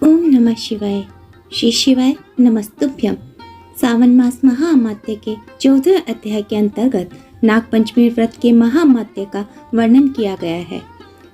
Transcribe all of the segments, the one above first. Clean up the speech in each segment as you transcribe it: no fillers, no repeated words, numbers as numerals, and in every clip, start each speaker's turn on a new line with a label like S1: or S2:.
S1: ओम नमः शिवाय। श्री शिवाय नमस्तुभ्यम। सावन मास महाअमात्य के 14वें अध्याय के अंतर्गत नागपंचमी व्रत के महाअमात्य का वर्णन किया गया है।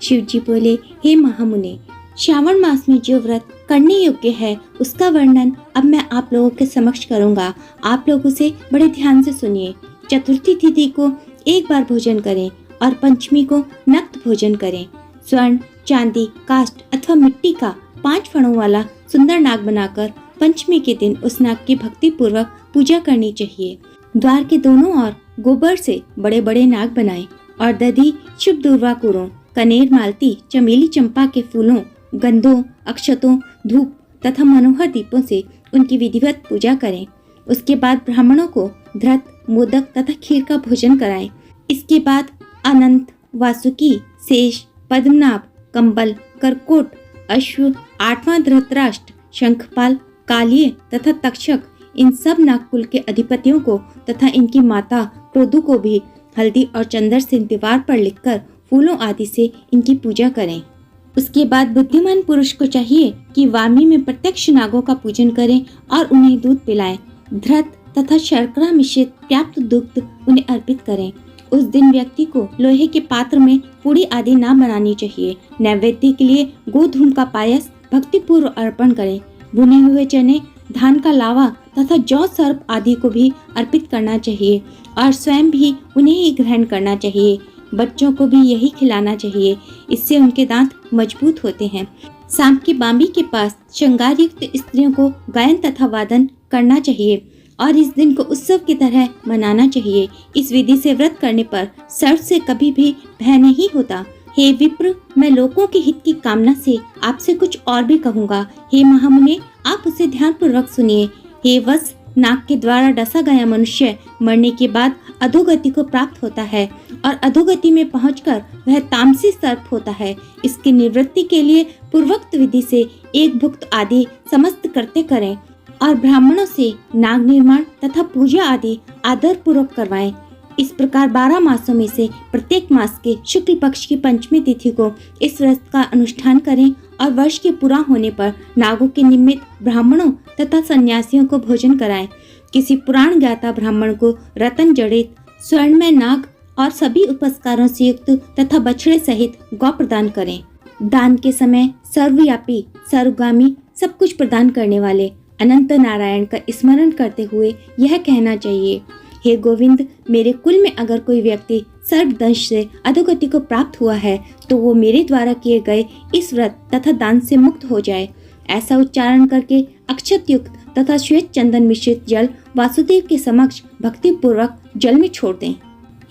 S1: शिव जी बोले, हे महामुने, श्रावण मास में जो व्रत करने योग्य है उसका वर्णन अब मैं आप लोगों के समक्ष करूंगा। आप लोग उसे बड़े ध्यान से सुनिए। चतुर्थी तिथि को एक बार भोजन करें और पंचमी को नक्त भोजन करें। स्वर्ण, चांदी, काष्ठ अथवा मिट्टी का 5 फणों वाला सुंदर नाग बनाकर पंचमी के दिन उस नाग की भक्ति पूर्वक पूजा करनी चाहिए। द्वार के दोनों ओर गोबर से बड़े बड़े नाग बनाएं और दधी, शुभ दूर्वा कुरों, कनेर, मालती, चमेली, चंपा के फूलों, गंधों, अक्षतों, धूप तथा मनोहर दीपों से उनकी विधिवत पूजा करें। उसके बाद ब्राह्मणों को धृत, मोदक तथा खीर का भोजन कराएं। इसके बाद अनंत, वासुकी, शेष, पद्मनाभ, कंबल, करकोट, अश्व, 8वां धृतराष्ट्र, शंखपाल, कालिय तथा तक्षक, इन सब नागकुल के अधिपतियों को तथा इनकी माता क्रोधु को भी हल्दी और चंदन से दीवार पर लिखकर फूलों आदि से इनकी पूजा करें। उसके बाद बुद्धिमान पुरुष को चाहिए कि वामी में प्रत्यक्ष नागों का पूजन करें और उन्हें दूध पिलाएं। धृत तथा शर्करा मिश्रित पर्याप्त दुग्ध उन्हें अर्पित करें। उस दिन व्यक्ति को लोहे के पात्र में पूड़ी आदि ना बनानी चाहिए। नैवेद्य के लिए गोधूम का पायस भक्ति पूर्व अर्पण करें। भुने हुए चने, धान का लावा तथा जौ, सर्प आदि को भी अर्पित करना चाहिए और स्वयं भी उन्हें ही ग्रहण करना चाहिए। बच्चों को भी यही खिलाना चाहिए, इससे उनके दांत मजबूत होते हैं। सांप की बांबी के पास श्रृंगार युक्त स्त्रियों को गायन तथा वादन करना चाहिए और इस दिन को उत्सव की तरह मनाना चाहिए। इस विधि से व्रत करने पर सर्प से कभी भी भय नहीं होता। हे विप्र, मैं लोगों के हित की कामना से आपसे कुछ और भी कहूँगा। हे महामुने, आप उसे ध्यान पूर्वक सुनिए। हे वत्स, नाग के द्वारा डसा गया मनुष्य मरने के बाद अधोगति को प्राप्त होता है और अधोगति में पहुंचकर वह तामसी सर्प होता है। इसकी निवृत्ति के लिए पूर्वोक्त विधि से एक भुक्त आदि समस्त कृत्य करें और ब्राह्मणों से नाग निर्माण तथा पूजा आदि आदर पूर्वक करवाएं। इस प्रकार 12 मासों में से प्रत्येक मास के शुक्ल पक्ष की पंचमी तिथि को इस व्रत का अनुष्ठान करें और वर्ष के पूरा होने पर नागों के निमित्त ब्राह्मणों तथा सन्यासियों को भोजन कराएं। किसी पुराण ज्ञाता ब्राह्मण को रतन जड़ित स्वर्णमय नाग और सभी उपस्कारों से युक्त तथा बछड़े सहित गौ प्रदान करें। दान के समय सर्वव्यापी, सर्वगामी, सब कुछ प्रदान करने वाले अनंत नारायण का स्मरण करते हुए यह कहना चाहिए, हे गोविंद, मेरे कुल में अगर कोई व्यक्ति सर्पदंश से अधोगति को प्राप्त हुआ है तो वो मेरे द्वारा किए गए इस व्रत तथा दान से मुक्त हो जाए। ऐसा उच्चारण करके अक्षत युक्त तथा श्वेत चंदन मिश्रित जल वासुदेव के समक्ष भक्ति पूर्वक जल में छोड़ दें।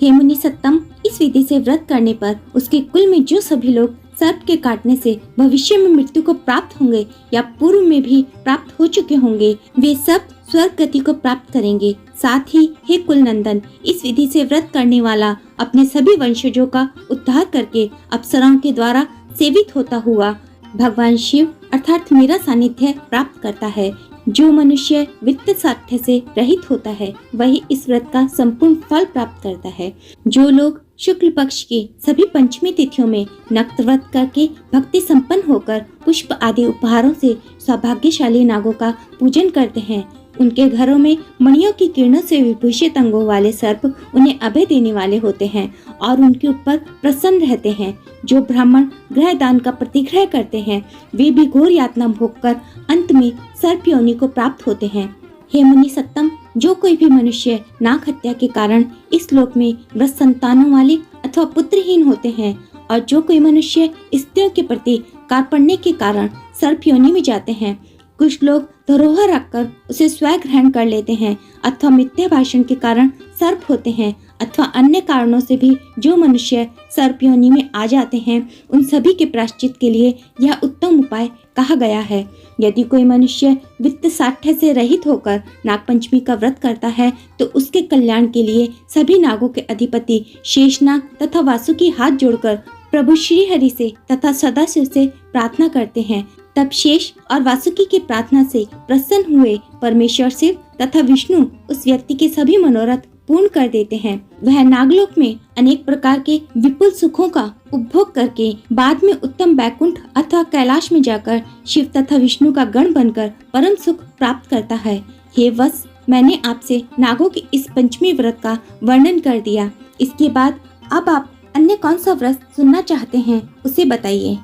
S1: हे मुनि सत्तम, इस विधि से व्रत करने पर उसके कुल में जो सभी लोग सर्प के काटने से भविष्य में मृत्यु को प्राप्त होंगे या पूर्व में भी प्राप्त हो चुके होंगे, वे सब स्वर्ग गति को प्राप्त करेंगे। साथ ही हे कुल नंदन, इस विधि से व्रत करने वाला अपने सभी वंशजों का उद्धार करके अप्सराओं के द्वारा सेवित होता हुआ भगवान शिव अर्थात मेरा सानिध्य प्राप्त करता है। जो मनुष्य वित्त साध्य से रहित होता है वही इस व्रत का संपूर्ण फल प्राप्त करता है। जो लोग शुक्ल पक्ष की सभी पंचमी तिथियों में नक्त व्रत करके भक्ति संपन्न होकर पुष्प आदि उपहारों से सौभाग्यशाली नागों का पूजन करते हैं, उनके घरों में मणियों की किरणों से विभूषित अंगों वाले सर्प उन्हें अभय देने वाले होते हैं और उनके ऊपर प्रसन्न रहते हैं। जो ब्राह्मण ग्रह दान का प्रतिग्रह करते हैं वे भी घोर यातना भोगकर अंत में सर्प योनि को प्राप्त होते हैं। हे मुनि सत्तम, जो कोई भी मनुष्य नाग हत्या के कारण इस लोक में वृद्ध संतानों वाले अथवा पुत्रहीन होते हैं और जो कोई मनुष्य स्त्रियों के प्रति कार्पण्य के कारण सर्प योनि में जाते हैं, कुछ लोग धरोहर रखकर उसे स्वयं ग्रहण कर लेते हैं अथवा मिथ्या भाषण के कारण सर्प होते हैं अथवा अन्य कारणों से भी जो मनुष्य सर्प योनि में आ जाते हैं, उन सभी के प्रायश्चित के लिए यह उत्तम उपाय कहा गया है। यदि कोई मनुष्य वित्त साध्य से रहित होकर नागपंचमी का व्रत करता है तो उसके कल्याण के लिए सभी नागों के अधिपति शेषनाग तथा वासुकी हाथ जोड़कर प्रभु श्री हरि से तथा सदाशिव से प्रार्थना करते हैं। तब शेष और वासुकी की प्रार्थना से प्रसन्न हुए परमेश्वर शिव तथा विष्णु उस व्यक्ति के सभी मनोरथ पूर्ण कर देते हैं। वह नागलोक में अनेक प्रकार के विपुल सुखों का उपभोग करके बाद में उत्तम बैकुंठ अथवा कैलाश में जाकर शिव तथा विष्णु का गण बनकर परम सुख प्राप्त करता है। हे वत्स, मैंने आपसे नागों के इस पंचमी व्रत का वर्णन कर दिया। इसके बाद अब आप अन्य कौन सा व्रत सुनना चाहते हैं उसे बताइए।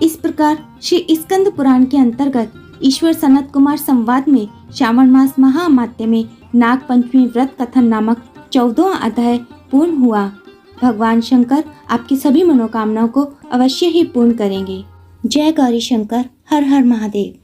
S1: इस प्रकार श्री स्कंद पुराण के अंतर्गत ईश्वर सनत कुमार संवाद में श्रावण मास महामात्य में नाग पंचमी व्रत कथन नामक 14वां अध्याय पूर्ण हुआ। भगवान शंकर आपकी सभी मनोकामनाओं को अवश्य ही पूर्ण करेंगे। जय गौरी शंकर, हर हर महादेव।